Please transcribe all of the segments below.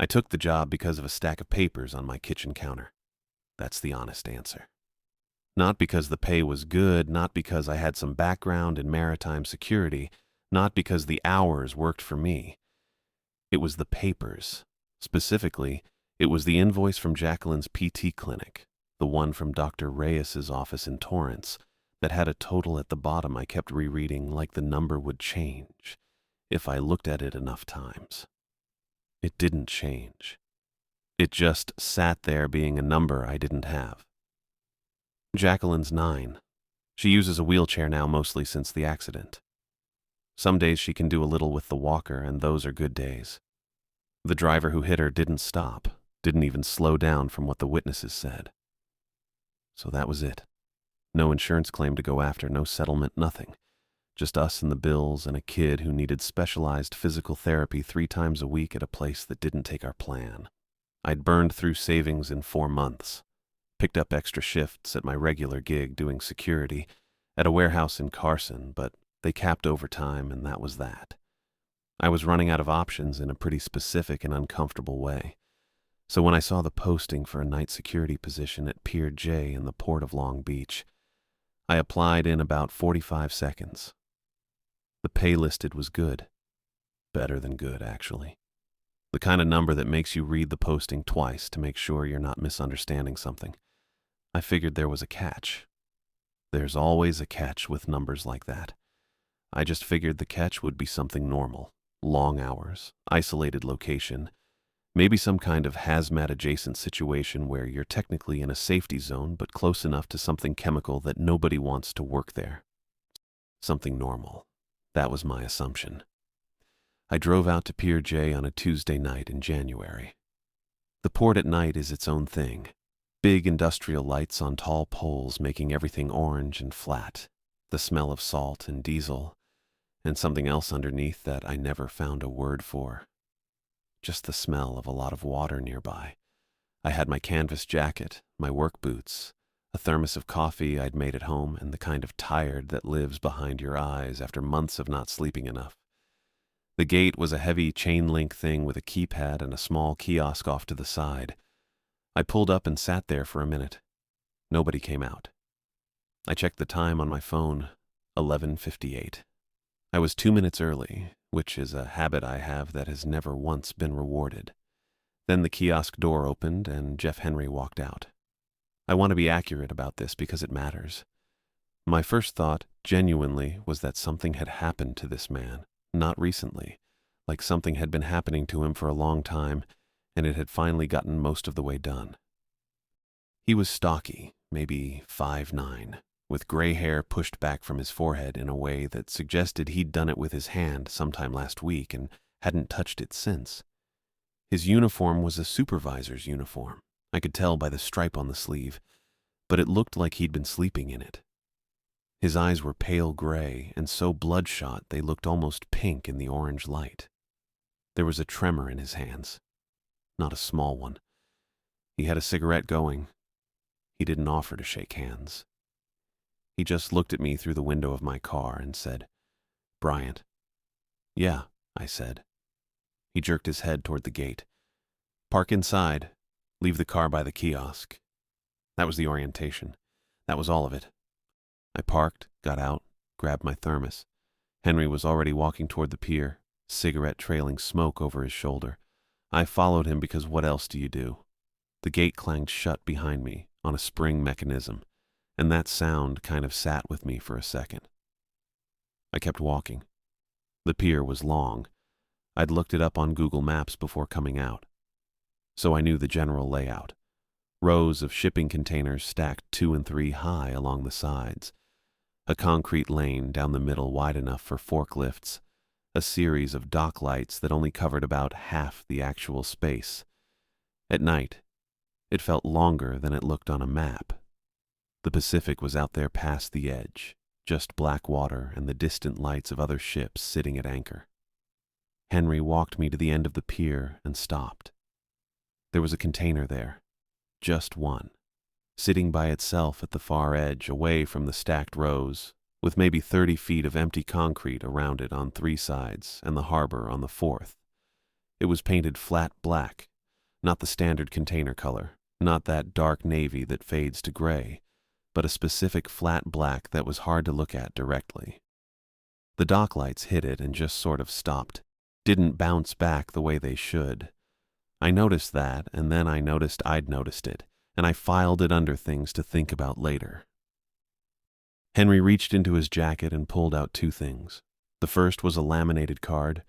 I took the job because of a stack of papers on my kitchen counter. That's the honest answer. Not because the pay was good, not because I had some background in maritime security, not because the hours worked for me. It was the papers. Specifically, it was the invoice from Jacqueline's PT clinic, the one from Dr. Reyes's office in Torrance, that had a total at the bottom I kept rereading like the number would change if I looked at it enough times. It didn't change. It just sat there being a number I didn't have. Jacqueline's 9. She uses a wheelchair now mostly since the accident. Some days she can do a little with the walker, and those are good days. The driver who hit her didn't stop, didn't even slow down from what the witnesses said. So that was it. No insurance claim to go after, no settlement, nothing. Just us and the bills and a kid who needed specialized physical therapy 3 times a week at a place that didn't take our plan. I'd burned through savings in 4 months, picked up extra shifts at my regular gig doing security at a warehouse in Carson, but they capped overtime and that was that. I was running out of options in a pretty specific and uncomfortable way. So when I saw the posting for a night security position at Pier J in the port of Long Beach, I applied in about 45 seconds. The pay listed was good. Better than good, actually. The kind of number that makes you read the posting twice to make sure you're not misunderstanding something. I figured there was a catch. There's always a catch with numbers like that. I just figured the catch would be something normal. Long hours, isolated location, maybe some kind of hazmat-adjacent situation where you're technically in a safety zone but close enough to something chemical that nobody wants to work there. Something normal. That was my assumption. I drove out to Pier J on a Tuesday night in January. The port at night is its own thing. Big industrial lights on tall poles making everything orange and flat. The smell of salt and diesel, and something else underneath that I never found a word for. Just the smell of a lot of water nearby. I had my canvas jacket, my work boots, a thermos of coffee I'd made at home, and the kind of tired that lives behind your eyes after months of not sleeping enough. The gate was a heavy chain-link thing with a keypad and a small kiosk off to the side. I pulled up and sat there for a minute. Nobody came out. I checked the time on my phone, 11:58. I was 2 minutes early, which is a habit I have that has never once been rewarded. Then the kiosk door opened and Jeff Henry walked out. I want to be accurate about this because it matters. My first thought, genuinely, was that something had happened to this man, not recently, like something had been happening to him for a long time, and it had finally gotten most of the way done. He was stocky, maybe 5'9", with gray hair pushed back from his forehead in a way that suggested he'd done it with his hand sometime last week and hadn't touched it since. His uniform was a supervisor's uniform. I could tell by the stripe on the sleeve, but it looked like he'd been sleeping in it. His eyes were pale gray and so bloodshot they looked almost pink in the orange light. There was a tremor in his hands, not a small one. He had a cigarette going. He didn't offer to shake hands. He just looked at me through the window of my car and said, "Bryant." "Yeah," I said. He jerked his head toward the gate. "Park inside. Leave the car by the kiosk." That was the orientation. That was all of it. I parked, got out, grabbed my thermos. Henry was already walking toward the pier, cigarette trailing smoke over his shoulder. I followed him because what else do you do? The gate clanged shut behind me on a spring mechanism, and that sound kind of sat with me for a second. I kept walking. The pier was long. I'd looked it up on Google Maps before coming out, so I knew the general layout. Rows of shipping containers stacked 2 and 3 high along the sides. A concrete lane down the middle wide enough for forklifts. A series of dock lights that only covered about half the actual space. At night, it felt longer than it looked on a map. The Pacific was out there past the edge, just black water and the distant lights of other ships sitting at anchor. Henry walked me to the end of the pier and stopped. There was a container there, just one, sitting by itself at the far edge, away from the stacked rows, with maybe 30 feet of empty concrete around it on 3 sides and the harbor on the 4th. It was painted flat black, Not the standard container color, not that dark navy that fades to gray, but a specific flat black that was hard to look at directly. The dock lights hit it and just sort of stopped, didn't bounce back the way they should. I noticed that, and then I noticed I'd noticed it, and I filed it under things to think about later. Henry reached into his jacket and pulled out two things. The first was a laminated card,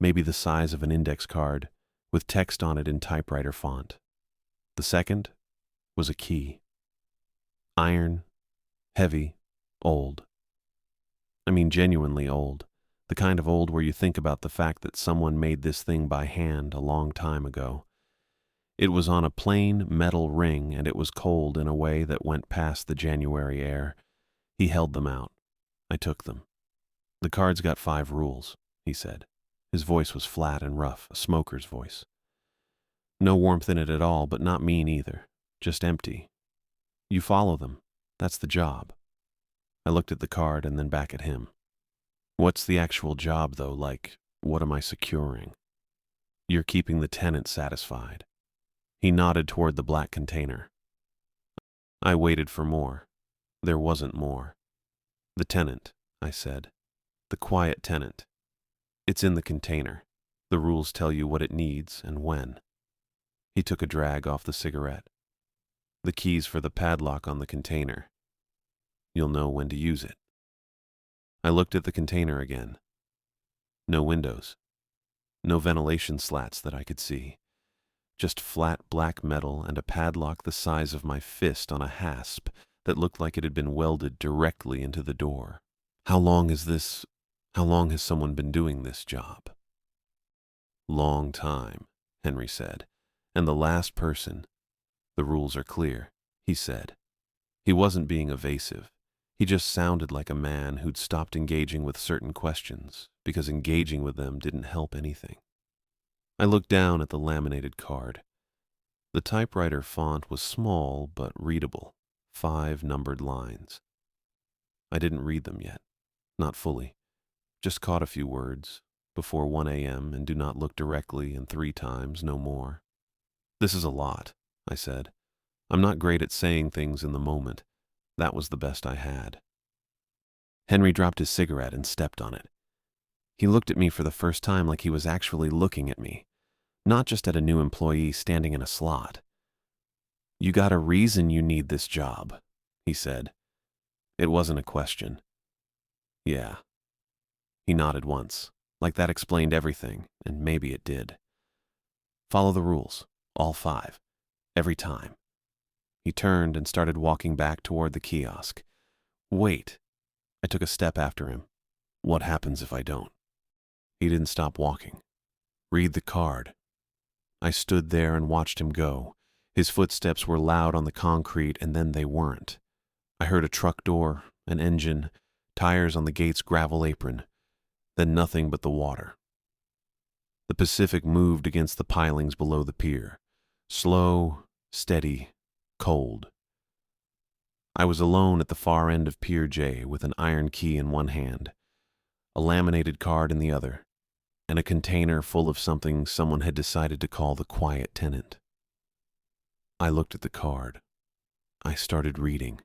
maybe the size of an index card, with text on it in typewriter font. The second was a key. Iron, heavy, old. I mean genuinely old. The kind of old where you think about the fact that someone made this thing by hand a long time ago. It was on a plain metal ring, and it was cold in a way that went past the January air. He held them out. I took them. "The card's got 5 rules," he said. His voice was flat and rough, a smoker's voice. No warmth in it at all, but not mean either. Just empty. You follow them. That's the job. I looked at the card and then back at him. What's the actual job, though? Like, what am I securing? You're keeping the tenant satisfied. He nodded toward the black container. I waited for more. There wasn't more. The tenant, I said. The quiet tenant. It's in the container. The rules tell you what it needs and when. He took a drag off the cigarette. The keys for the padlock on the container. You'll know when to use it. I looked at the container again. No windows. No ventilation slats that I could see. Just flat black metal and a padlock the size of my fist on a hasp that looked like it had been welded directly into the door. How long has someone been doing this job? Long time, Henry said. And the last person. The rules are clear, he said. He wasn't being evasive. He just sounded like a man who'd stopped engaging with certain questions because engaging with them didn't help anything. I looked down at the laminated card. The typewriter font was small but readable, 5 numbered lines. I didn't read them yet, not fully. Just caught a few words, before 1 a.m. and do not look directly and 3 times, no more. This is a lot, I said. I'm not great at saying things in the moment. That was the best I had. Henry dropped his cigarette and stepped on it. He looked at me for the first time like he was actually looking at me, not just at a new employee standing in a slot. You got a reason you need this job, he said. It wasn't a question. Yeah. He nodded once, like that explained everything, and maybe it did. Follow the rules, all 5, every time. He turned and started walking back toward the kiosk. Wait. I took a step after him. What happens if I don't? He didn't stop walking. Read the card. I stood there and watched him go. His footsteps were loud on the concrete, and then they weren't. I heard a truck door, an engine, tires on the gate's gravel apron, then nothing but the water. The Pacific moved against the pilings below the pier. Slow, steady, cold. I was alone at the far end of Pier J with an iron key in one hand, a laminated card in the other, and a container full of something someone had decided to call the quiet tenant. I looked at the card. I started reading.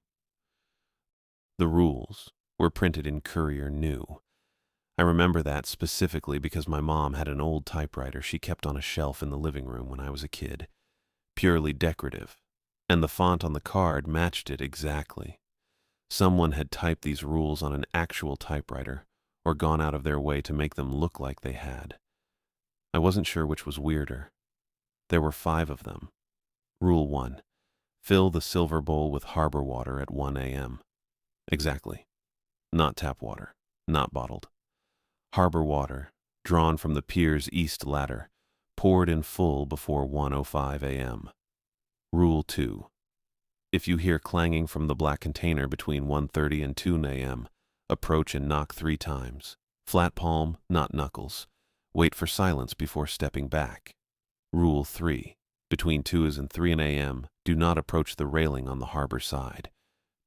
The rules were printed in Courier New. I remember that specifically because my mom had an old typewriter she kept on a shelf in the living room when I was a kid, purely decorative, and the font on the card matched it exactly. Someone had typed these rules on an actual typewriter or gone out of their way to make them look like they had. I wasn't sure which was weirder. There were 5 of them. Rule 1. Fill the silver bowl with harbor water at 1 a.m. Exactly. Not tap water. Not bottled. Harbor water, drawn from the pier's east ladder, poured in full before 1:05 a.m. Rule 2. If you hear clanging from the black container between 1:30 and 2 a.m., approach and knock 3 times. Flat palm, not knuckles. Wait for silence before stepping back. Rule 3. Between 2 and 3 a.m., do not approach the railing on the harbor side.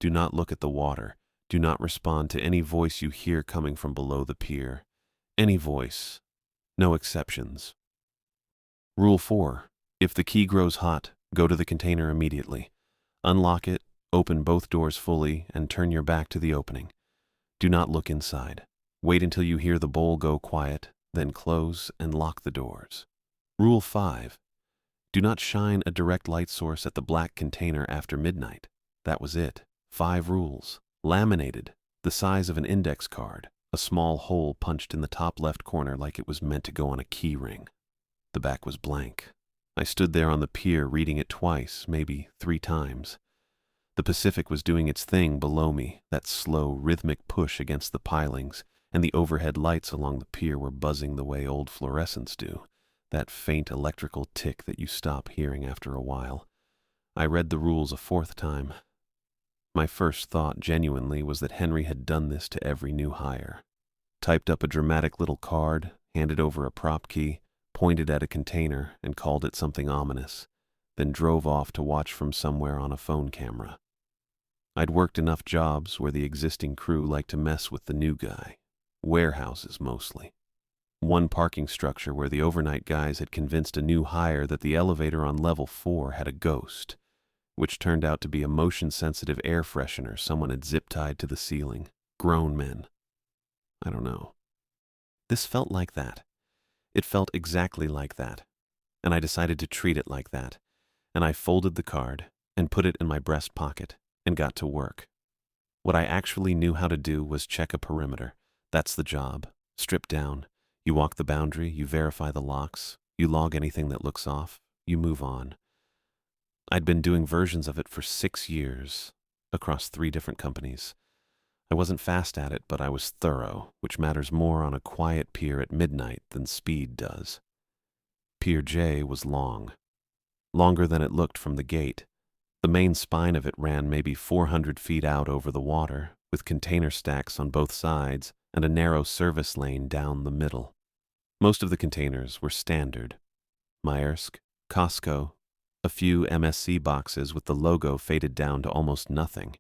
Do not look at the water. Do not respond to any voice you hear coming from below the pier. Any voice. No exceptions. Rule 4. If the key grows hot, go to the container immediately. Unlock it, open both doors fully, and turn your back to the opening. Do not look inside. Wait until you hear the bowl go quiet, then close and lock the doors. Rule 5. Do not shine a direct light source at the black container after midnight. That was it. 5 rules. Laminated, the size of an index card, a small hole punched in the top left corner like it was meant to go on a key ring. The back was blank. I stood there on the pier reading it twice, maybe 3 times. The Pacific was doing its thing below me, that slow, rhythmic push against the pilings, and the overhead lights along the pier were buzzing the way old fluorescents do, that faint electrical tick that you stop hearing after a while. I read the rules a 4th time. My first thought, genuinely, was that Henry had done this to every new hire. Typed up a dramatic little card, handed over a prop key, pointed at a container, and called it something ominous, then drove off to watch from somewhere on a phone camera. I'd worked enough jobs where the existing crew liked to mess with the new guy. Warehouses, mostly. One parking structure where the overnight guys had convinced a new hire that the elevator on level 4 had a ghost, which turned out to be a motion-sensitive air freshener someone had zip-tied to the ceiling. Grown men. I don't know. This felt like that. It felt exactly like that. And I decided to treat it like that. And I folded the card and put it in my breast pocket and got to work. What I actually knew how to do was check a perimeter. That's the job. Strip down. You walk the boundary, you verify the locks, you log anything that looks off, you move on. I'd been doing versions of it for 6 years, across 3 different companies. I wasn't fast at it, but I was thorough, which matters more on a quiet pier at midnight than speed does. Pier J was long. Longer than it looked from the gate. The main spine of it ran maybe 400 feet out over the water, with container stacks on both sides and a narrow service lane down the middle. Most of the containers were standard. Maersk, Costco, a few MSC boxes with the logo faded down to almost nothing.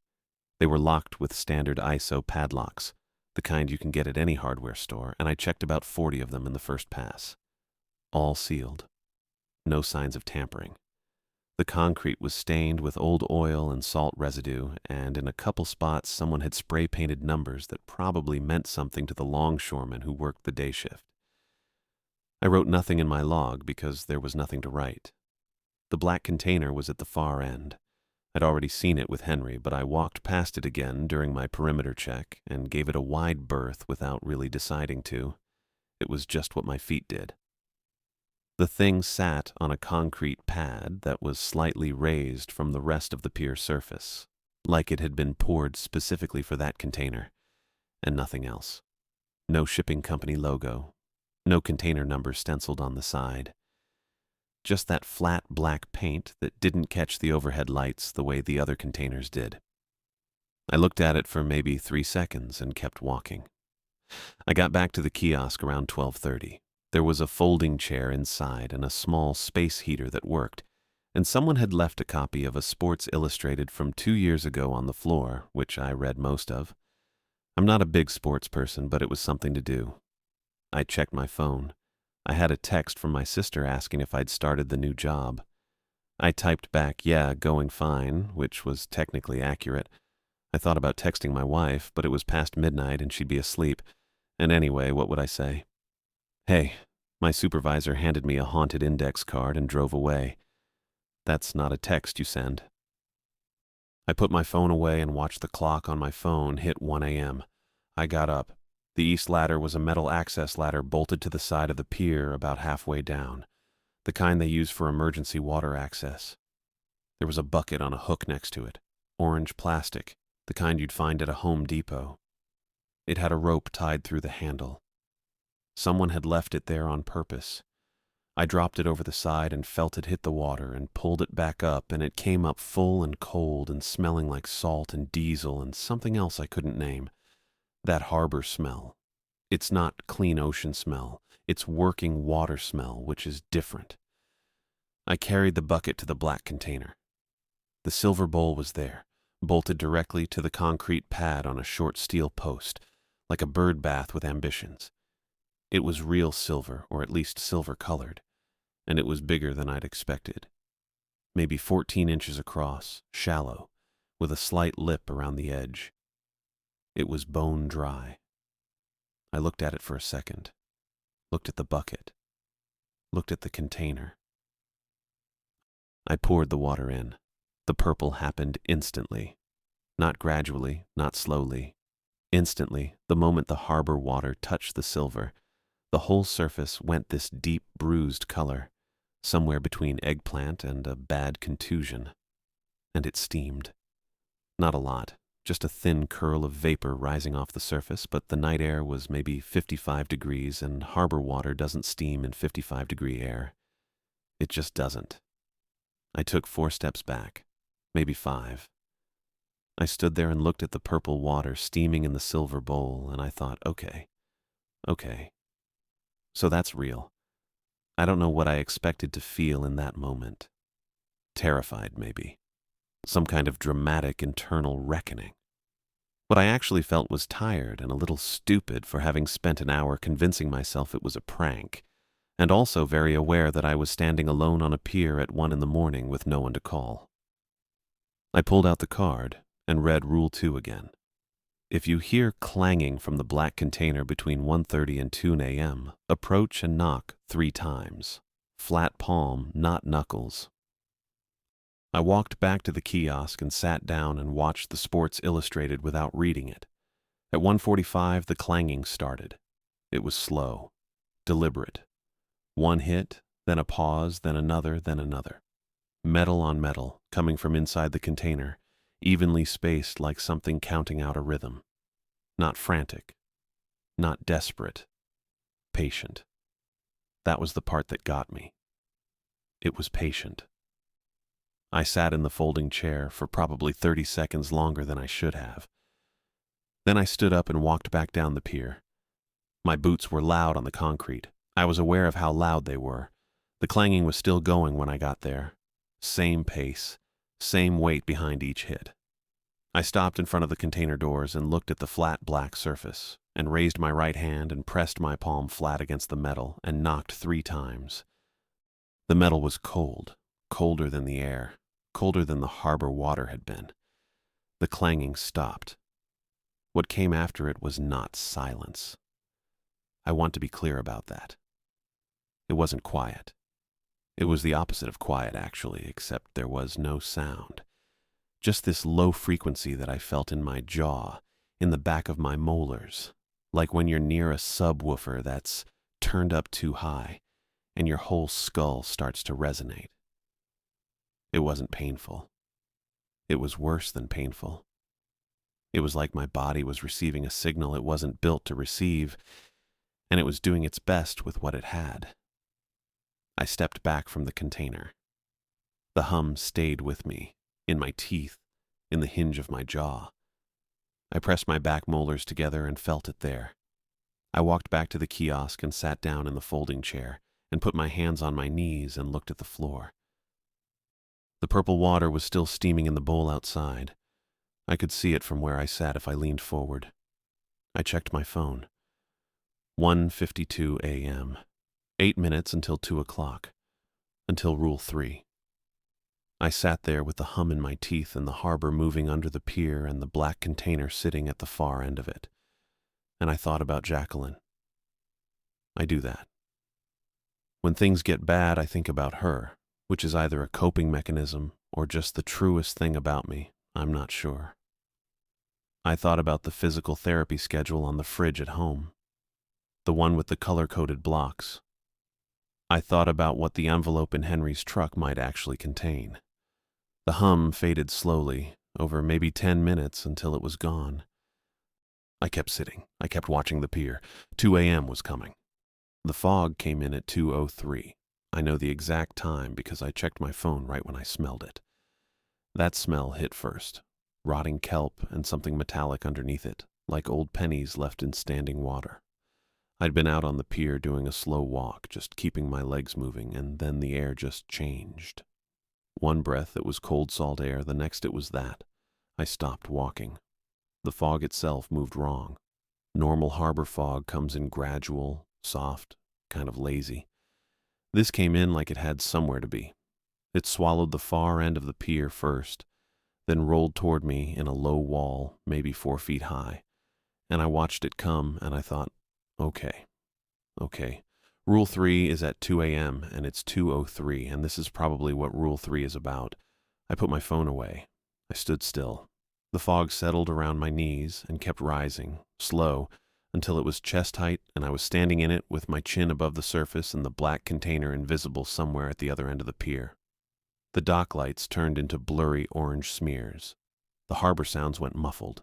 They were locked with standard ISO padlocks, the kind you can get at any hardware store, and I checked about 40 of them in the first pass. All sealed. No signs of tampering. The concrete was stained with old oil and salt residue, and in a couple spots someone had spray-painted numbers that probably meant something to the longshoremen who worked the day shift. I wrote nothing in my log because there was nothing to write. The black container was at the far end. I'd already seen it with Henry, but I walked past it again during my perimeter check and gave it a wide berth without really deciding to. It was just what my feet did. The thing sat on a concrete pad that was slightly raised from the rest of the pier surface, like it had been poured specifically for that container, and nothing else. No shipping company logo, no container number stenciled on the side. Just that flat black paint that didn't catch the overhead lights the way the other containers did. I looked at it for maybe 3 seconds and kept walking. I got back to the kiosk around 12:30. There was a folding chair inside and a small space heater that worked, and someone had left a copy of a Sports Illustrated from 2 years ago on the floor, which I read most of. I'm not a big sports person, but it was something to do. I checked my phone. I had a text from my sister asking if I'd started the new job. I typed back, yeah, going fine, which was technically accurate. I thought about texting my wife, but it was past midnight and she'd be asleep. And anyway, what would I say? Hey, my supervisor handed me a haunted index card and drove away. That's not a text you send. I put my phone away and watched the clock on my phone hit 1 a.m. I got up. The east ladder was a metal access ladder bolted to the side of the pier about halfway down, the kind they use for emergency water access. There was a bucket on a hook next to it, orange plastic, the kind you'd find at a Home Depot. It had a rope tied through the handle. Someone had left it there on purpose. I dropped it over the side and felt it hit the water and pulled it back up, and it came up full and cold and smelling like salt and diesel and something else I couldn't name. That harbor smell. It's not clean ocean smell. It's working water smell, which is different. I carried the bucket to the black container. The silver bowl was there, bolted directly to the concrete pad on a short steel post, like a bird bath with ambitions. It was real silver, or at least silver-colored. and it was bigger than I'd expected. Maybe 14 inches across, shallow, with a slight lip around the edge. It was bone dry. I looked at it for a second, looked at the bucket, looked at the container. I poured the water in. The purple happened instantly. Not gradually, not slowly. Instantly, the moment the harbor water touched the silver, the whole surface went this deep bruised color, somewhere between eggplant and a bad contusion. And it steamed. Not a lot, just a thin curl of vapor rising off the surface, but the night air was maybe 55 degrees, and harbor water doesn't steam in 55-degree air. It just doesn't. I took 4 steps back, maybe 5. I stood there and looked at the purple water steaming in the silver bowl, and I thought, okay. So that's real. I don't know what I expected to feel in that moment. Terrified, maybe. Some kind of dramatic internal reckoning. What I actually felt was tired and a little stupid for having spent an hour convincing myself it was a prank, and also very aware that I was standing alone on a pier at 1 a.m. with no one to call. I pulled out the card and read Rule 2 again. If you hear clanging from the black container between 1:30 and 2 a.m., approach and knock 3 times. Flat palm, not knuckles. I walked back to the kiosk and sat down and watched the Sports Illustrated without reading it. At 1:45, the clanging started. It was slow, deliberate. 1 hit, then a pause, then another, then another. Metal on metal, coming from inside the container, evenly spaced like something counting out a rhythm. Not frantic, not desperate, patient. That was the part that got me. It was patient. I sat in the folding chair for probably 30 seconds longer than I should have. Then I stood up and walked back down the pier. My boots were loud on the concrete. I was aware of how loud they were. The clanging was still going when I got there. Same pace, same weight behind each hit. I stopped in front of the container doors and looked at the flat black surface, and raised my right hand and pressed my palm flat against the metal and knocked 3 times. The metal was cold, colder than the air, colder than the harbor water had been. The clanging stopped. What came after it was not silence. I want to be clear about that. It wasn't quiet. It was the opposite of quiet, actually, except there was no sound. Just this low frequency that I felt in my jaw, in the back of my molars, like when you're near a subwoofer that's turned up too high, and your whole skull starts to resonate. It wasn't painful. It was worse than painful. It was like my body was receiving a signal it wasn't built to receive, and it was doing its best with what it had. I stepped back from the container. The hum stayed with me, in my teeth, in the hinge of my jaw. I pressed my back molars together and felt it there. I walked back to the kiosk and sat down in the folding chair and put my hands on my knees and looked at the floor. The purple water was still steaming in the bowl outside. I could see it from where I sat if I leaned forward. I checked my phone. 1:52 a.m. 8 minutes until 2 o'clock. Until Rule 3. I sat there with the hum in my teeth and the harbor moving under the pier and the black container sitting at the far end of it. And I thought about Jacqueline. I do that. When things get bad, I think about her, which is either a coping mechanism or just the truest thing about me. I'm not sure. I thought about the physical therapy schedule on the fridge at home, the one with the color-coded blocks. I thought about what the envelope in Henry's truck might actually contain. The hum faded slowly, over maybe 10 minutes until it was gone. I kept sitting. I kept watching the pier. 2 a.m. was coming. The fog came in at 2:03. I know the exact time because I checked my phone right when I smelled it. That smell hit first. Rotting kelp and something metallic underneath it, like old pennies left in standing water. I'd been out on the pier doing a slow walk, just keeping my legs moving, and then the air just changed. One breath it was cold salt air, the next it was that. I stopped walking. The fog itself moved wrong. Normal harbor fog comes in gradual, soft, kind of lazy. This came in like it had somewhere to be. It swallowed the far end of the pier first, then rolled toward me in a low wall, maybe 4 feet high. And I watched it come, and I thought, okay. Rule 3 is at 2 a.m., and it's 2:03, and this is probably what Rule 3 is about. I put my phone away. I stood still. The fog settled around my knees and kept rising, slow, until it was chest height, and I was standing in it with my chin above the surface and the black container invisible somewhere at the other end of the pier. The dock lights turned into blurry orange smears. The harbor sounds went muffled.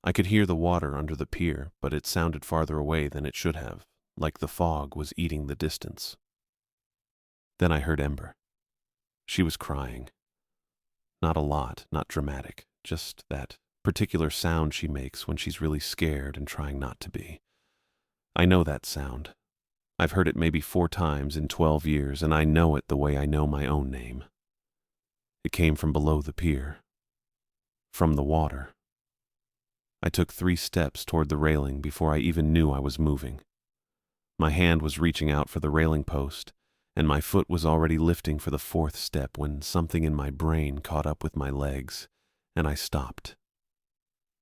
I could hear the water under the pier, but it sounded farther away than it should have, like the fog was eating the distance. Then I heard Ember. She was crying. Not a lot, not dramatic, just that particular sound she makes when she's really scared and trying not to be. I know that sound. I've heard it maybe 4 times in 12 years, and I know it the way I know my own name. It came from below the pier. From the water. I took 3 steps toward the railing before I even knew I was moving. My hand was reaching out for the railing post, and my foot was already lifting for the 4th step when something in my brain caught up with my legs, and I stopped.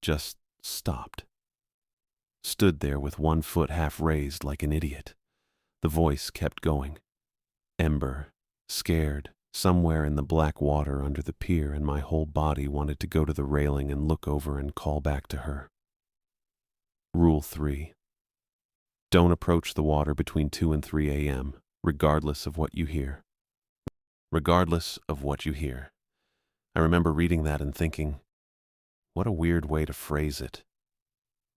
Just stopped. Stood there with 1 foot half raised like an idiot. The voice kept going. Ember, scared, somewhere in the black water under the pier, and my whole body wanted to go to the railing and look over and call back to her. Rule 3. Don't approach the water between 2 and 3 a.m., regardless of what you hear. Regardless of what you hear. I remember reading that and thinking, what a weird way to phrase it.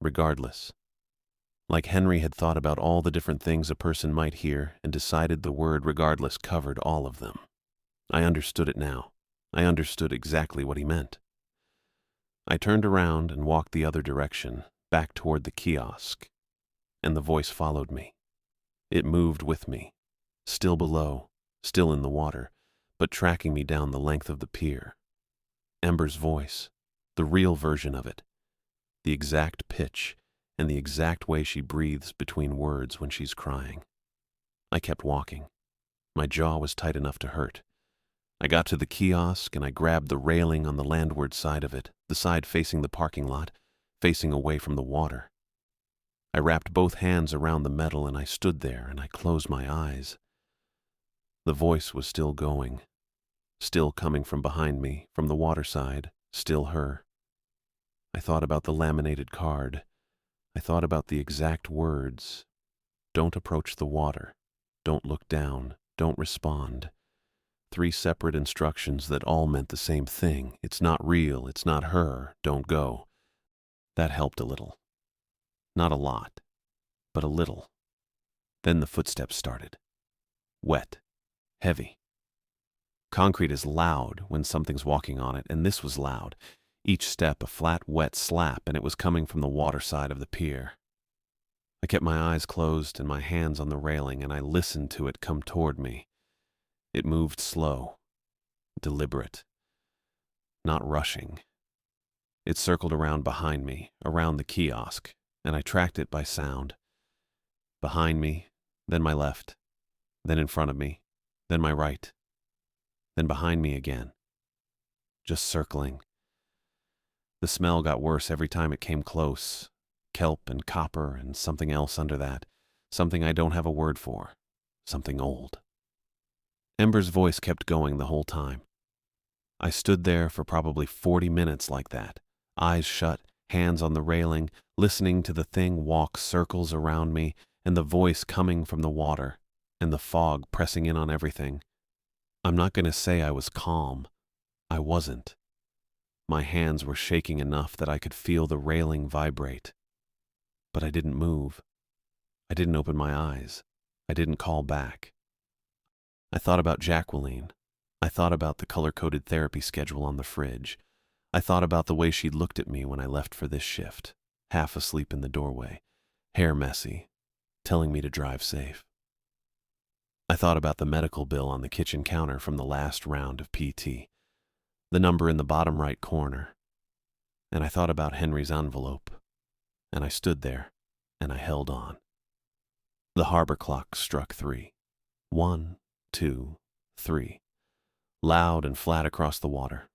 Regardless. Like Henry had thought about all the different things a person might hear and decided the word regardless covered all of them. I understood it now. I understood exactly what he meant. I turned around and walked the other direction, back toward the kiosk, and the voice followed me. It moved with me, still below, still in the water, but tracking me down the length of the pier. Ember's voice, the real version of it, the exact pitch and the exact way she breathes between words when she's crying. I kept walking. My jaw was tight enough to hurt. I got to the kiosk and I grabbed the railing on the landward side of it, the side facing the parking lot, facing away from the water. I wrapped both hands around the metal and I stood there and I closed my eyes. The voice was still going, still coming from behind me, from the water side, still her. I thought about the laminated card. I thought about the exact words. Don't approach the water. Don't look down. Don't respond. 3 separate instructions that all meant the same thing. It's not real. It's not her. Don't go. That helped a little. Not a lot, but a little. Then the footsteps started. Wet. Heavy. Concrete is loud when something's walking on it, and this was loud. Each step a flat, wet slap, and it was coming from the water side of the pier. I kept my eyes closed and my hands on the railing, and I listened to it come toward me. It moved slow, deliberate, not rushing. It circled around behind me, around the kiosk, and I tracked it by sound. Behind me, then my left, then in front of me, then my right, then behind me again. Just circling. The smell got worse every time it came close. Kelp and copper and something else under that. Something I don't have a word for. Something old. Ember's voice kept going the whole time. I stood there for probably 40 minutes like that, eyes shut, hands on the railing, listening to the thing walk circles around me, and the voice coming from the water, and the fog pressing in on everything. I'm not going to say I was calm. I wasn't. My hands were shaking enough that I could feel the railing vibrate. But I didn't move. I didn't open my eyes. I didn't call back. I thought about Jacqueline. I thought about the color-coded therapy schedule on the fridge. I thought about the way she'd looked at me when I left for this shift, half asleep in the doorway, hair messy, telling me to drive safe. I thought about the medical bill on the kitchen counter from the last round of PT, the number in the bottom right corner, and I thought about Henry's envelope, and I stood there, and I held on. The harbor clock struck 3. 1, 2, 3. Loud and flat across the water.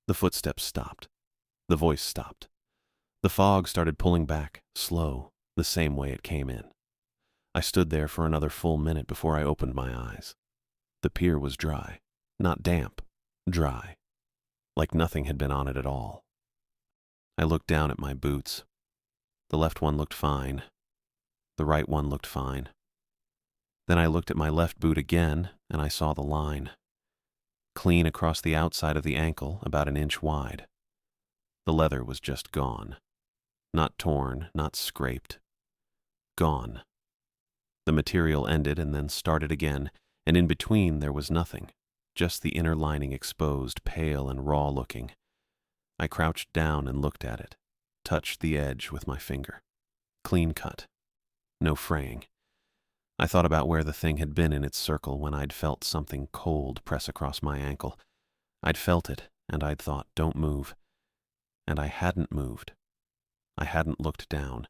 The footsteps stopped. The voice stopped. The fog started pulling back, slow, the same way it came in. I stood there for another full minute before I opened my eyes. The pier was dry. Not damp. Dry. Like nothing had been on it at all. I looked down at my boots. The left one looked fine. The right one looked fine. Then I looked at my left boot again, and I saw the line. Clean across the outside of the ankle, about an inch wide. The leather was just gone. Not torn, not scraped. Gone. The material ended and then started again, and in between there was nothing, just the inner lining exposed, pale and raw-looking. I crouched down and looked at it, touched the edge with my finger. Clean cut. No fraying. I thought about where the thing had been in its circle when I'd felt something cold press across my ankle. I'd felt it, and I'd thought, don't move. And I hadn't moved. I hadn't looked down.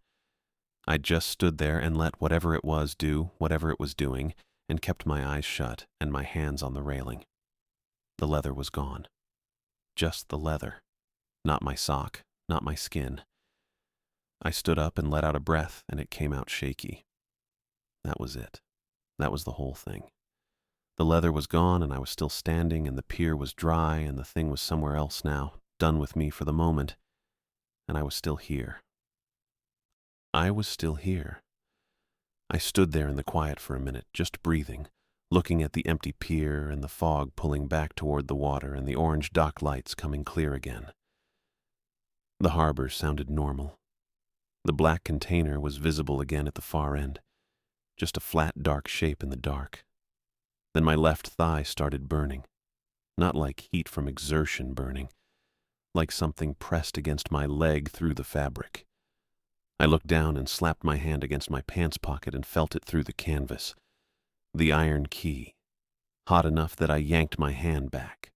I'd just stood there and let whatever it was do whatever it was doing, and kept my eyes shut and my hands on the railing. The leather was gone. Just the leather. Not my sock, not my skin. I stood up and let out a breath, and it came out shaky. That was it. That was the whole thing. The leather was gone, and I was still standing, and the pier was dry, and the thing was somewhere else now, done with me for the moment, and I was still here. I was still here. I stood there in the quiet for a minute, just breathing, looking at the empty pier and the fog pulling back toward the water and the orange dock lights coming clear again. The harbor sounded normal. The black container was visible again at the far end, just a flat, dark shape in the dark. Then my left thigh started burning, not like heat from exertion burning, like something pressed against my leg through the fabric. I looked down and slapped my hand against my pants pocket and felt it through the canvas. The iron key. Hot enough that I yanked my hand back.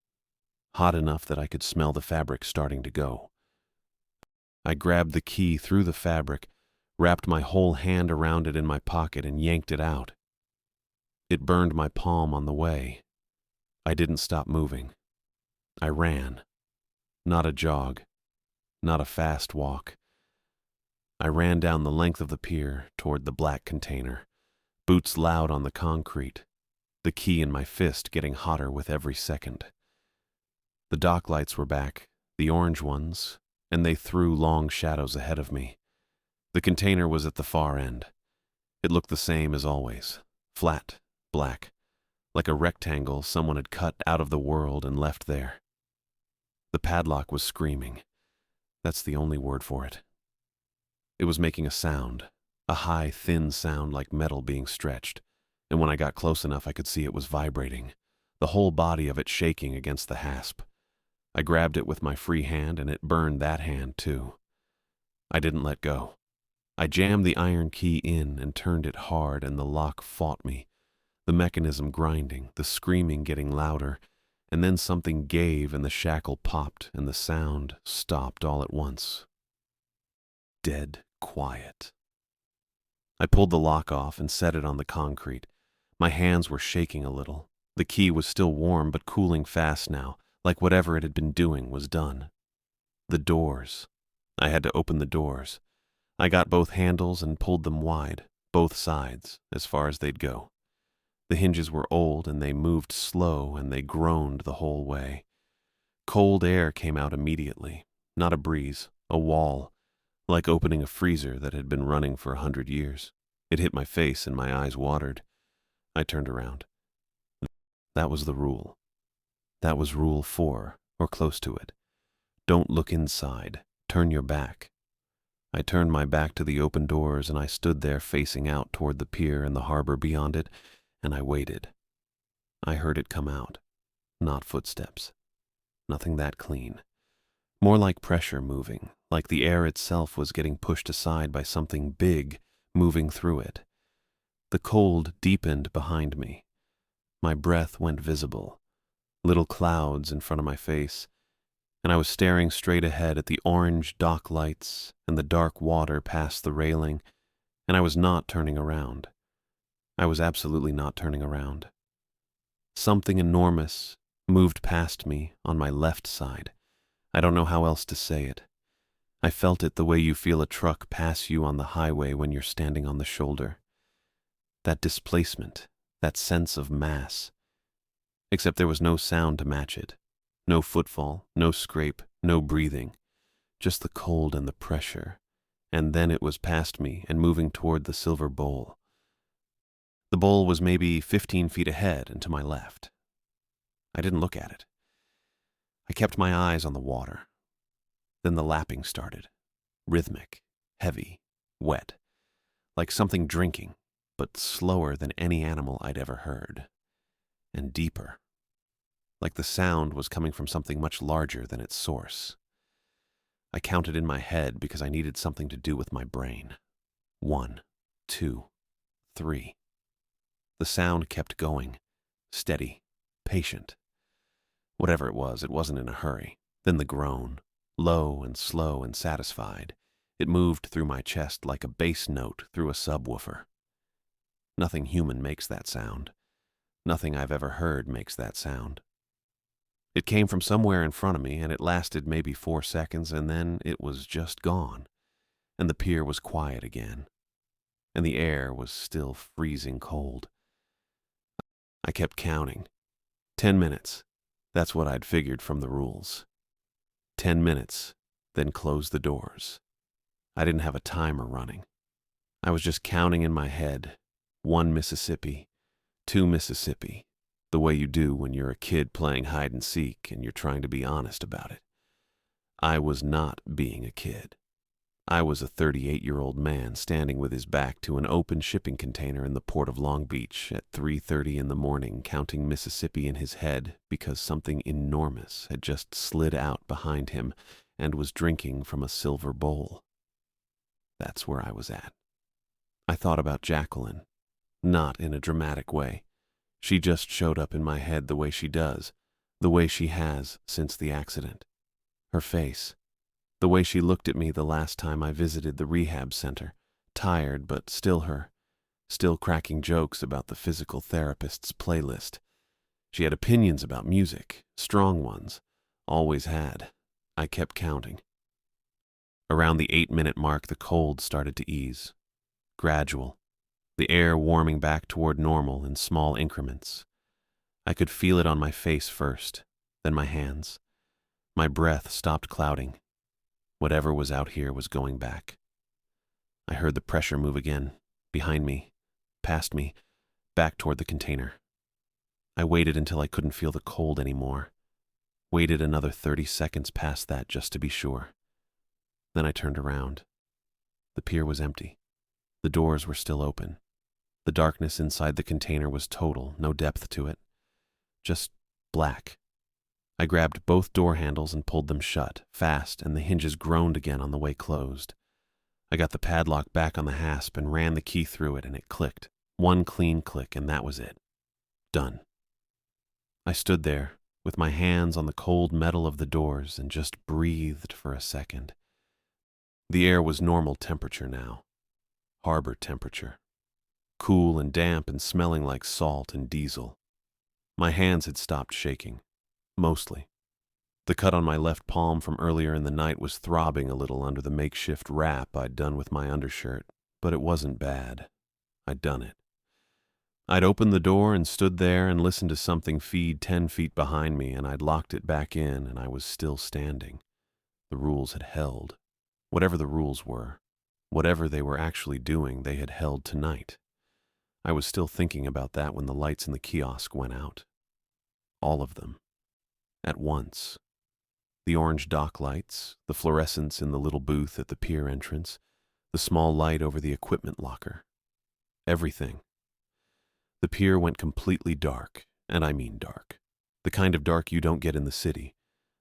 Hot enough that I could smell the fabric starting to go. I grabbed the key through the fabric, wrapped my whole hand around it in my pocket and yanked it out. It burned my palm on the way. I didn't stop moving. I ran. Not a jog. Not a fast walk. I ran down the length of the pier toward the black container, boots loud on the concrete, the key in my fist getting hotter with every second. The dock lights were back, the orange ones, and they threw long shadows ahead of me. The container was at the far end. It looked the same as always, flat, black, like a rectangle someone had cut out of the world and left there. The padlock was screaming. That's the only word for it. It was making a sound, a high, thin sound like metal being stretched, and when I got close enough I could see it was vibrating, the whole body of it shaking against the hasp. I grabbed it with my free hand and it burned that hand too. I didn't let go. I jammed the iron key in and turned it hard, and the lock fought me, the mechanism grinding, the screaming getting louder, and then something gave and the shackle popped and the sound stopped all at once. Dead quiet. I pulled the lock off and set it on the concrete. My hands were shaking a little. The key was still warm but cooling fast now, like whatever it had been doing was done. The doors. I had to open the doors. I got both handles and pulled them wide, both sides, as far as they'd go. The hinges were old and they moved slow and they groaned the whole way. Cold air came out immediately, not a breeze, a wall, like opening a freezer that had been running for 100 years. It hit my face and my eyes watered. I turned around. That was the rule. That was rule 4, or close to it. Don't look inside. Turn your back. I turned my back to the open doors and I stood there facing out toward the pier and the harbor beyond it, and I waited. I heard it come out. Not footsteps. Nothing that clean. More like pressure moving, like the air itself was getting pushed aside by something big moving through it. The cold deepened behind me. My breath went visible, little clouds in front of my face, and I was staring straight ahead at the orange dock lights and the dark water past the railing, and I was not turning around. I was absolutely not turning around. Something enormous moved past me on my left side. I don't know how else to say it. I felt it the way you feel a truck pass you on the highway when you're standing on the shoulder. That displacement, that sense of mass. Except there was no sound to match it. No footfall, no scrape, no breathing. Just the cold and the pressure. And then it was past me and moving toward the silver bowl. The bowl was maybe 15 feet ahead and to my left. I didn't look at it. I kept my eyes on the water. Then the lapping started. Rhythmic, heavy, wet. Like something drinking, but slower than any animal I'd ever heard. And deeper. Like the sound was coming from something much larger than its source. I counted in my head because I needed something to do with my brain. 1, 2, 3. The sound kept going. Steady, patient. Whatever it wasn't in a hurry. Then the groan. Low and slow and satisfied. It moved through my chest like a bass note through a subwoofer. Nothing human makes that sound. Nothing I've ever heard makes that sound. It came from somewhere in front of me, and it lasted maybe 4 seconds, and then it was just gone. And the pier was quiet again. And the air was still freezing cold. I kept counting. 10 minutes. That's what I'd figured from the rules. 10 minutes, then close the doors. I didn't have a timer running. I was just counting in my head. 1 Mississippi, 2 Mississippi, the way you do when you're a kid playing hide and seek and you're trying to be honest about it. I was not being a kid. I was a 38-year-old man standing with his back to an open shipping container in the port of Long Beach at 3:30 in the morning, counting Mississippi in his head because something enormous had just slid out behind him and was drinking from a silver bowl. That's where I was at. I thought about Jacqueline, not in a dramatic way. She just showed up in my head the way she does, the way she has since the accident. Her face. The way she looked at me the last time I visited the rehab center, tired but still her, still cracking jokes about the physical therapist's playlist. She had opinions about music, strong ones, always had. I kept counting. Around the 8-minute mark, the cold started to ease. Gradual, the air warming back toward normal in small increments. I could feel it on my face first, then my hands. My breath stopped clouding. Whatever was out here was going back. I heard the pressure move again, behind me, past me, back toward the container. I waited until I couldn't feel the cold anymore. Waited another 30 seconds past that just to be sure. Then I turned around. The pier was empty. The doors were still open. The darkness inside the container was total, no depth to it. Just black. I grabbed both door handles and pulled them shut, fast, and the hinges groaned again on the way closed. I got the padlock back on the hasp and ran the key through it, and it clicked. 1 clean click, and that was it. Done. I stood there, with my hands on the cold metal of the doors, and just breathed for a second. The air was normal temperature now. Harbor temperature. Cool and damp and smelling like salt and diesel. My hands had stopped shaking. Mostly. The cut on my left palm from earlier in the night was throbbing a little under the makeshift wrap I'd done with my undershirt, but it wasn't bad. I'd done it. I'd opened the door and stood there and listened to something feed 10 feet behind me, and I'd locked it back in, and I was still standing. The rules had held. Whatever the rules were, whatever they were actually doing, they had held tonight. I was still thinking about that when the lights in the kiosk went out. All of them. At once. The orange dock lights, the fluorescents in the little booth at the pier entrance, the small light over the equipment locker. Everything. The pier went completely dark, and I mean dark. The kind of dark you don't get in the city.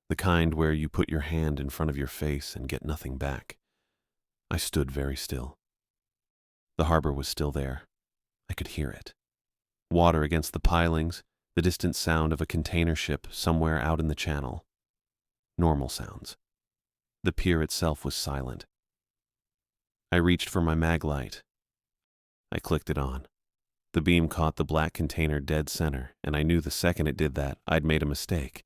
The kind where you put your hand in front of your face and get nothing back. I stood very still. The harbor was still there. I could hear it. Water against the pilings, the distant sound of a container ship somewhere out in the channel. Normal sounds. The pier itself was silent. I reached for my mag light. I clicked it on. The beam caught the black container dead center, and I knew the second it did that, I'd made a mistake.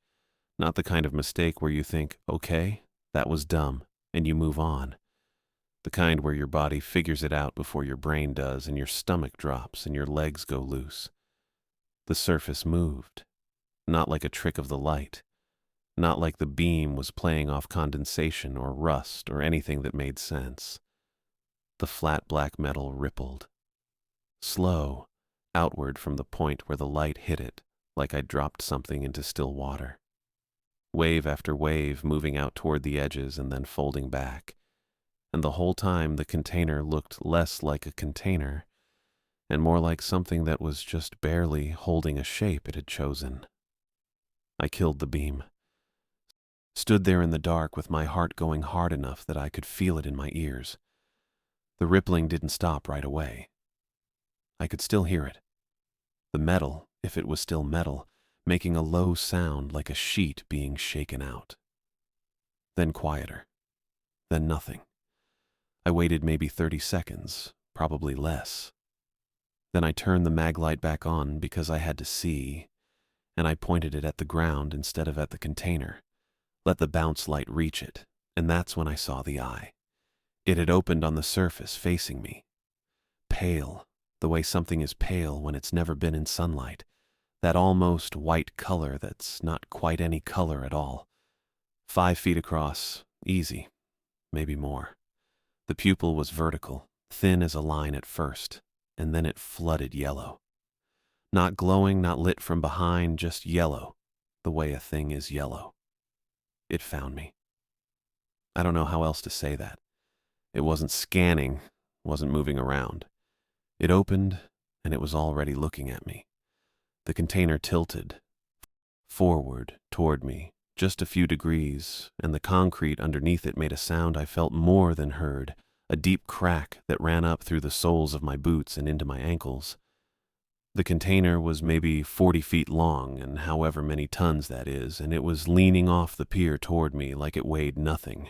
Not the kind of mistake where you think, okay, that was dumb, and you move on. The kind where your body figures it out before your brain does, and your stomach drops and your legs go loose. The surface moved, not like a trick of the light, not like the beam was playing off condensation or rust or anything that made sense. The flat black metal rippled, slow, outward from the point where the light hit it, like I'd dropped something into still water. Wave after wave moving out toward the edges and then folding back. And the whole time the container looked less like a container and more like something that was just barely holding a shape it had chosen. I killed the beam. Stood there in the dark with my heart going hard enough that I could feel it in my ears. The rippling didn't stop right away. I could still hear it. The metal, if it was still metal, making a low sound like a sheet being shaken out. Then quieter. Then nothing. I waited maybe 30 seconds, probably less. Then I turned the mag light back on because I had to see, and I pointed it at the ground instead of at the container. Let the bounce light reach it, and that's when I saw the eye. It had opened on the surface facing me. Pale, the way something is pale when it's never been in sunlight. That almost white color that's not quite any color at all. 5 feet across, easy, maybe more. The pupil was vertical, thin as a line at first, and then it flooded yellow. Not glowing, not lit from behind, just yellow, the way a thing is yellow. It found me. I don't know how else to say that. It wasn't scanning, wasn't moving around. It opened, and it was already looking at me. The container tilted, forward, toward me, just a few degrees, and the concrete underneath it made a sound I felt more than heard, a deep crack that ran up through the soles of my boots and into my ankles. The container was maybe 40 feet long, and however many tons that is, and it was leaning off the pier toward me like it weighed nothing.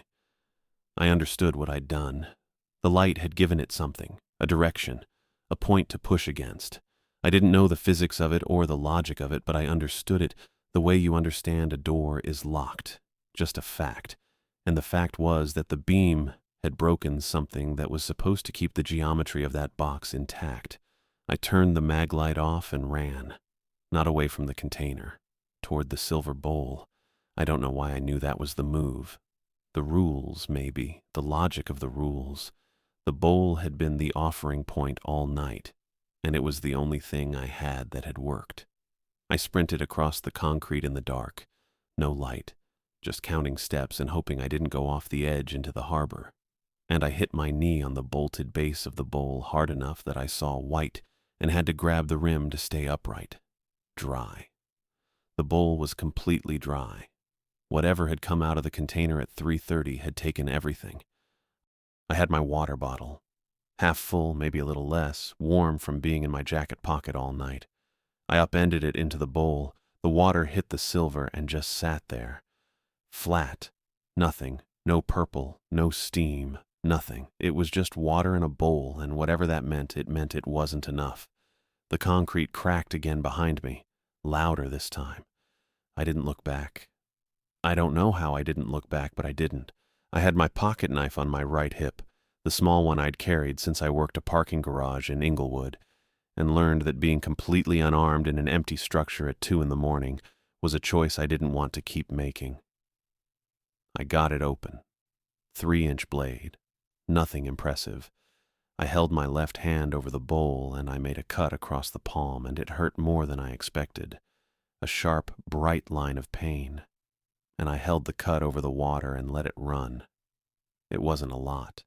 I understood what I'd done. The light had given it something, a direction, a point to push against. I didn't know the physics of it or the logic of it, but I understood it the way you understand a door is locked, just a fact. And the fact was that the beam had broken something that was supposed to keep the geometry of that box intact. I turned the mag light off and ran, not away from the container, toward the silver bowl. I don't know why I knew that was the move. The rules, maybe, the logic of the rules. The bowl had been the offering point all night, and it was the only thing I had that had worked. I sprinted across the concrete in the dark. No light, just counting steps and hoping I didn't go off the edge into the harbor. And I hit my knee on the bolted base of the bowl hard enough that I saw white and had to grab the rim to stay upright. Dry. The bowl was completely dry. Whatever had come out of the container at 3:30 had taken everything. I had my water bottle, half full, maybe a little less, warm from being in my jacket pocket all night. I upended it into the bowl. The water hit the silver and just sat there. Flat. Nothing. No purple. No steam. Nothing. It was just water in a bowl, and whatever that meant it wasn't enough. The concrete cracked again behind me, louder this time. I didn't look back. I don't know how I didn't look back, but I didn't. I had my pocket knife on my right hip, the small one I'd carried since I worked a parking garage in Inglewood, and learned that being completely unarmed in an empty structure at 2 a.m. was a choice I didn't want to keep making. I got it open. 3-inch blade. Nothing impressive. I held my left hand over the bowl and I made a cut across the palm, and it hurt more than I expected. A sharp, bright line of pain. And I held the cut over the water and let it run. It wasn't a lot.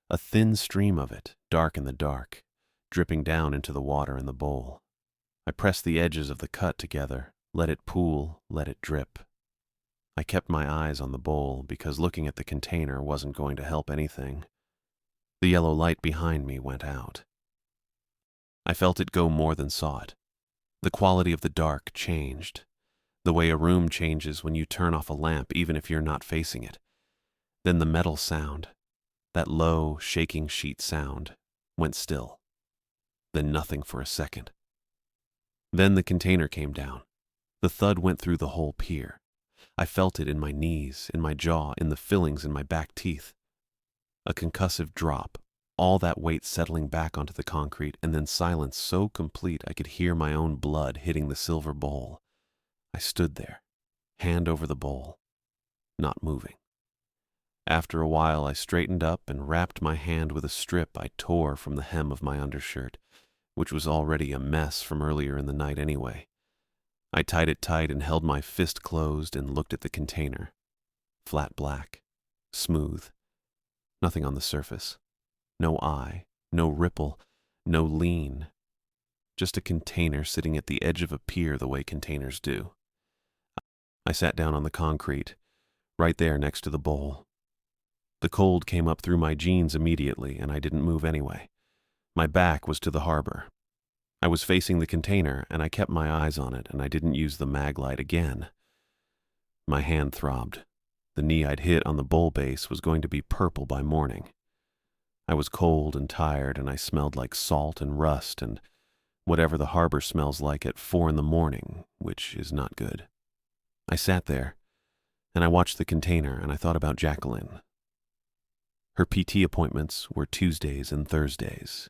A thin stream of it, dark in the dark, dripping down into the water in the bowl. I pressed the edges of the cut together, let it pool, let it drip. I kept my eyes on the bowl because looking at the container wasn't going to help anything. The yellow light behind me went out. I felt it go more than saw it. The quality of the dark changed. The way a room changes when you turn off a lamp even if you're not facing it. Then the metal sound, that low, shaking sheet sound, went still. then nothing for a second. Then the container came down. The thud went through the whole pier. I felt it in my knees, in my jaw, in the fillings in my back teeth. A concussive drop, all that weight settling back onto the concrete, and then silence so complete I could hear my own blood hitting the silver bowl. I stood there, hand over the bowl, not moving. After a while, I straightened up and wrapped my hand with a strip I tore from the hem of my undershirt, which was already a mess from earlier in the night anyway. I tied it tight and held my fist closed and looked at the container. Flat black, smooth, nothing on the surface. No eye, no ripple, no lean. Just a container sitting at the edge of a pier the way containers do. I sat down on the concrete, right there next to the bowl. The cold came up through my jeans immediately, and I didn't move anyway. My back was to the harbor. I was facing the container, and I kept my eyes on it, and I didn't use the mag light again. My hand throbbed. The knee I'd hit on the bowl base was going to be purple by morning. I was cold and tired, and I smelled like salt and rust and whatever the harbor smells like at 4 a.m, which is not good. I sat there, and I watched the container, and I thought about Jacqueline. Her PT appointments were Tuesdays and Thursdays.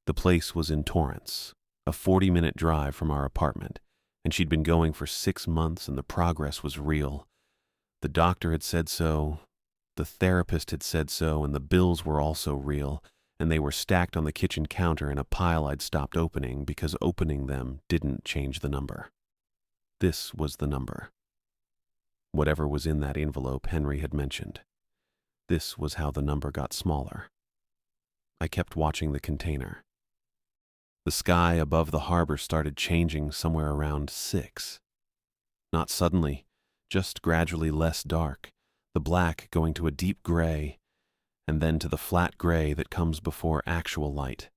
The place was in Torrance, a 40-minute drive from our apartment, and she'd been going for 6 months, and the progress was real. The doctor had said so, the therapist had said so, and the bills were also real, and they were stacked on the kitchen counter in a pile I'd stopped opening because opening them didn't change the number. This was the number. Whatever was in that envelope Henry had mentioned. This was how the number got smaller. I kept watching the container. The sky above the harbor started changing somewhere around 6. Not suddenly, just gradually less dark, the black going to a deep gray, and then to the flat gray that comes before actual light.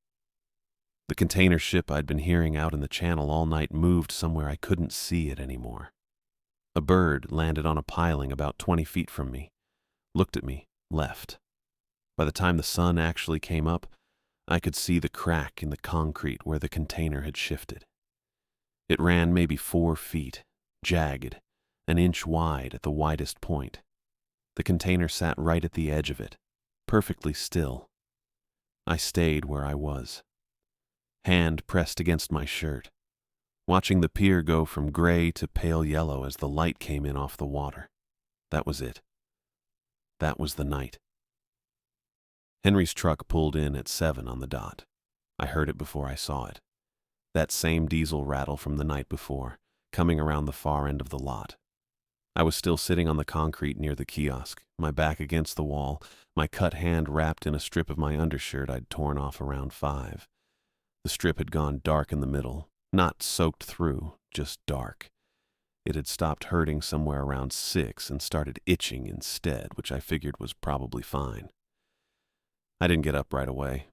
The container ship I'd been hearing out in the channel all night moved somewhere I couldn't see it anymore. A bird landed on a piling about 20 feet from me, looked at me, left. By the time the sun actually came up, I could see the crack in the concrete where the container had shifted. It ran maybe 4 feet, jagged, an inch wide at the widest point. The container sat right at the edge of it, perfectly still. I stayed where I was, hand pressed against my shirt, watching the pier go from gray to pale yellow as the light came in off the water. That was it. That was the night. Henry's truck pulled in at 7 on the dot. I heard it before I saw it. That same diesel rattle from the night before, coming around the far end of the lot. I was still sitting on the concrete near the kiosk, my back against the wall, my cut hand wrapped in a strip of my undershirt I'd torn off around 5. The strip had gone dark in the middle, not soaked through, just dark. It had stopped hurting somewhere around 6 and started itching instead, which I figured was probably fine. I didn't get up right away.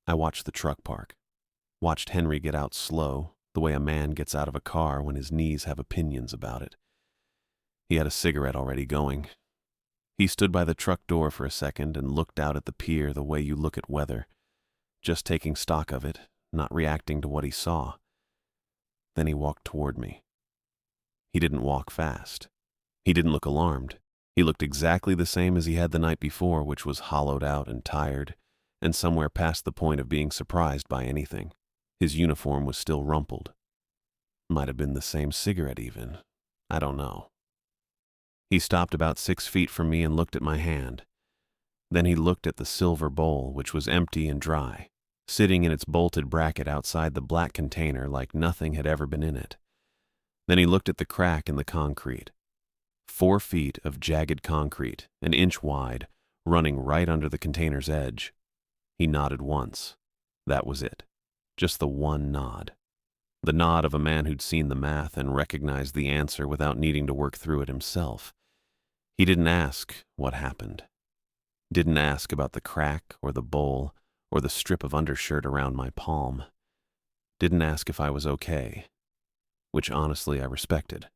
I watched the truck park, watched Henry get out slow, the way a man gets out of a car when his knees have opinions about it. He had a cigarette already going. He stood by the truck door for a second and looked out at the pier the way you look at weather, just taking stock of it, not reacting to what he saw. Then he walked toward me. He didn't walk fast. He didn't look alarmed. He looked exactly the same as he had the night before, which was hollowed out and tired, and somewhere past the point of being surprised by anything. His uniform was still rumpled. Might have been the same cigarette even. I don't know. He stopped about 6 feet from me and looked at my hand. Then he looked at the silver bowl, which was empty and dry, sitting in its bolted bracket outside the black container like nothing had ever been in it. Then he looked at the crack in the concrete. 4 feet of jagged concrete, an inch wide, running right under the container's edge. He nodded once. That was it. Just the one nod. The nod of a man who'd seen the math and recognized the answer without needing to work through it himself. He didn't ask what happened. Didn't ask about the crack or the bowl or the strip of undershirt around my palm. Didn't ask if I was okay, which honestly I respected.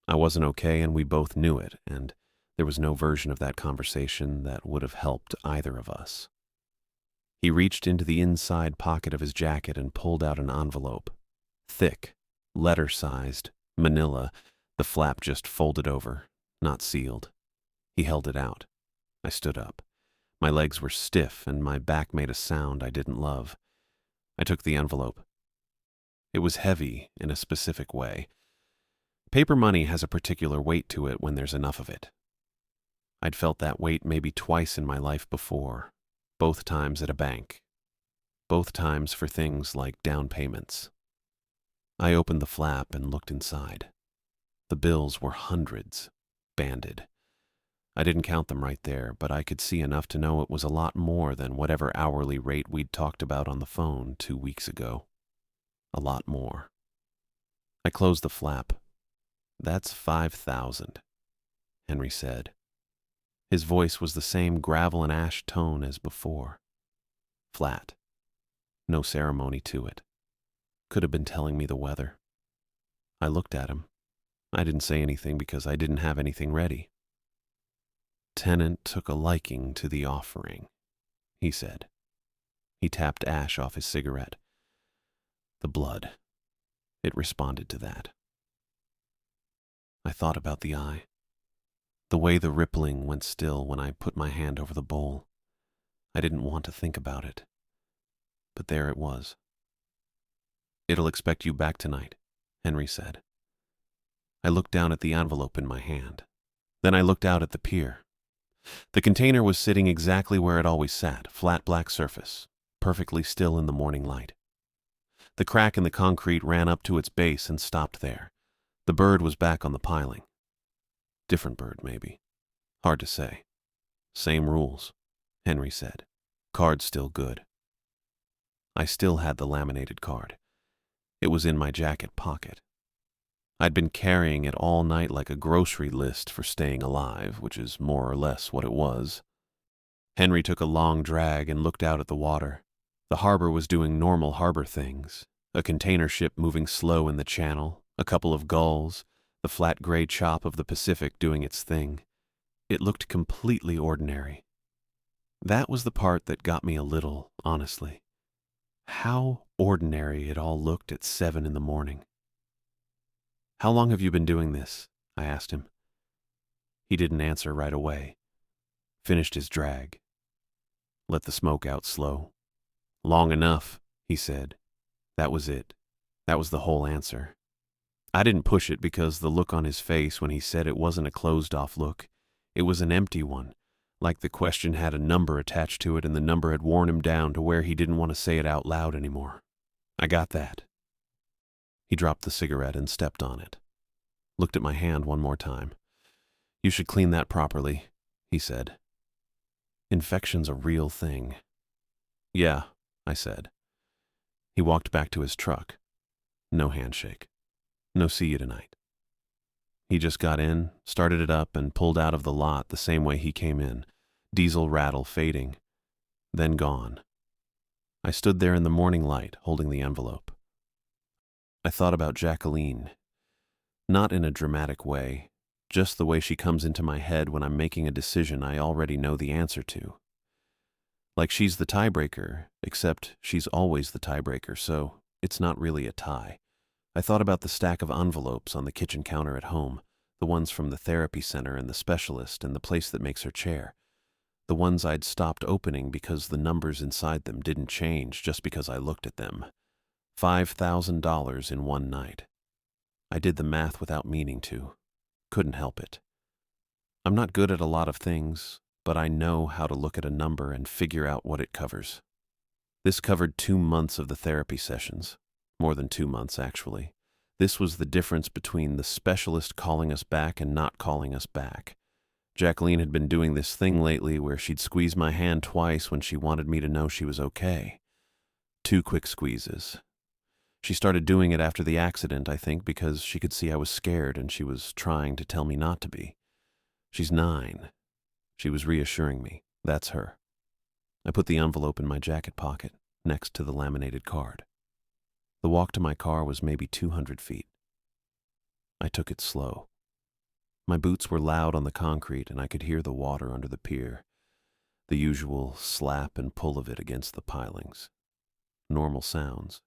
I wasn't okay and we both knew it, and there was no version of that conversation that would have helped either of us. He reached into the inside pocket of his jacket and pulled out an envelope. Thick, letter-sized, manila, the flap just folded over, not sealed. He held it out. I stood up. My legs were stiff and my back made a sound I didn't love. I took the envelope. It was heavy in a specific way. Paper money has a particular weight to it when there's enough of it. I'd felt that weight maybe twice in my life before, both times at a bank, both times for things like down payments. I opened the flap and looked inside. The bills were hundreds, banded. I didn't count them right there, but I could see enough to know it was a lot more than whatever hourly rate we'd talked about on the phone 2 weeks ago. A lot more. I closed the flap. "That's 5,000, Henry said. His voice was the same gravel and ash tone as before. Flat. No ceremony to it. Could have been telling me the weather. I looked at him. I didn't say anything because I didn't have anything ready. "Tenant took a liking to the offering," he said. He tapped ash off his cigarette. The blood. It responded to that. I thought about the eye. The way the rippling went still when I put my hand over the bowl. I didn't want to think about it. But there it was. "It'll expect you back tonight," Henry said. I looked down at the envelope in my hand. Then I looked out at the pier. The container was sitting exactly where it always sat, flat black surface, perfectly still in the morning light. The crack in the concrete ran up to its base and stopped there. The bird was back on the piling. Different bird, maybe. Hard to say. "Same rules," Henry said. "Card's still good." I still had the laminated card. It was in my jacket pocket. I'd been carrying it all night like a grocery list for staying alive, which is more or less what it was. Henry took a long drag and looked out at the water. The harbor was doing normal harbor things. A container ship moving slow in the channel, a couple of gulls, the flat gray chop of the Pacific doing its thing. It looked completely ordinary. That was the part that got me a little, honestly. How ordinary it all looked at 7 in the morning. "How long have you been doing this?" I asked him. He didn't answer right away. Finished his drag. Let the smoke out slow. "Long enough," he said. That was it. That was the whole answer. I didn't push it because the look on his face when he said it wasn't a closed-off look. It was an empty one, like the question had a number attached to it and the number had worn him down to where he didn't want to say it out loud anymore. I got that. He dropped the cigarette and stepped on it. Looked at my hand one more time. "You should clean that properly," he said. "Infection's a real thing." "Yeah," I said. He walked back to his truck. No handshake. No see you tonight. He just got in, started it up, and pulled out of the lot the same way he came in, diesel rattle fading, then gone. I stood there in the morning light, holding the envelope. I thought about Jacqueline. Not in a dramatic way, just the way she comes into my head when I'm making a decision I already know the answer to. Like she's the tiebreaker, except she's always the tiebreaker, so it's not really a tie. I thought about the stack of envelopes on the kitchen counter at home, the ones from the therapy center and the specialist and the place that makes her chair. The ones I'd stopped opening because the numbers inside them didn't change just because I looked at them. $5,000 in one night. I did the math without meaning to. Couldn't help it. I'm not good at a lot of things, but I know how to look at a number and figure out what it covers. This covered 2 months of the therapy sessions. More than 2 months, actually. This was the difference between the specialist calling us back and not calling us back. Jacqueline had been doing this thing lately where she'd squeeze my hand twice when she wanted me to know she was okay. 2 quick squeezes. She started doing it after the accident, I think, because she could see I was scared and she was trying to tell me not to be. She's 9. She was reassuring me. That's her. I put the envelope in my jacket pocket, next to the laminated card. The walk to my car was maybe 200 feet. I took it slow. My boots were loud on the concrete and I could hear the water under the pier. The usual slap and pull of it against the pilings. Normal sounds.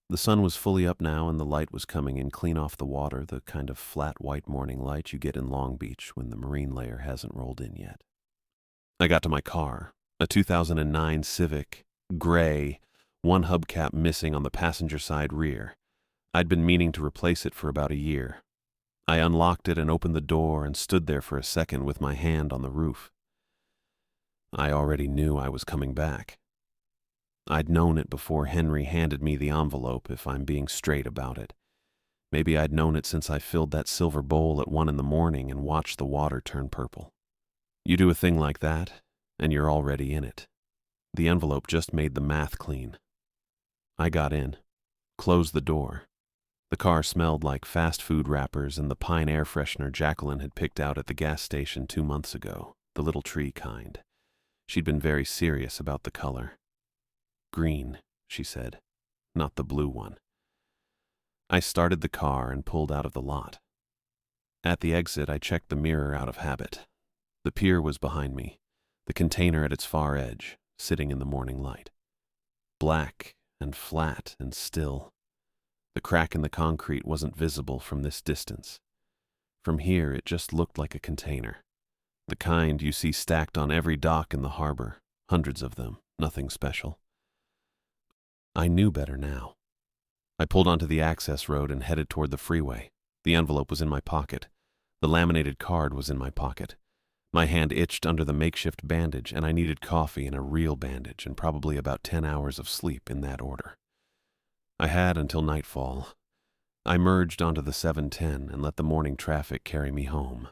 The sun was fully up now and the light was coming in clean off the water, the kind of flat white morning light you get in Long Beach when the marine layer hasn't rolled in yet. I got to my car, a 2009 Civic, gray, one hubcap missing on the passenger side rear. I'd been meaning to replace it for about a year. I unlocked it and opened the door and stood there for a second with my hand on the roof. I already knew I was coming back. I'd known it before Henry handed me the envelope, if I'm being straight about it. Maybe I'd known it since I filled that silver bowl at 1 a.m. and watched the water turn purple. You do a thing like that, and you're already in it. The envelope just made the math clean. I got in, closed the door. The car smelled like fast food wrappers and the pine air freshener Jacqueline had picked out at the gas station 2 months ago, the little tree kind. She'd been very serious about the color. Green, she said, not the blue one. I started the car and pulled out of the lot. At the exit, I checked the mirror out of habit. The pier was behind me, the container at its far edge, sitting in the morning light. Black and flat and still. The crack in the concrete wasn't visible from this distance. From here, it just looked like a container. The kind you see stacked on every dock in the harbor, hundreds of them, nothing special. I knew better now. I pulled onto the access road and headed toward the freeway. The envelope was in my pocket. The laminated card was in my pocket. My hand itched under the makeshift bandage, and I needed coffee and a real bandage and probably about 10 hours of sleep in that order. I had until nightfall. I merged onto the 710 and let the morning traffic carry me home.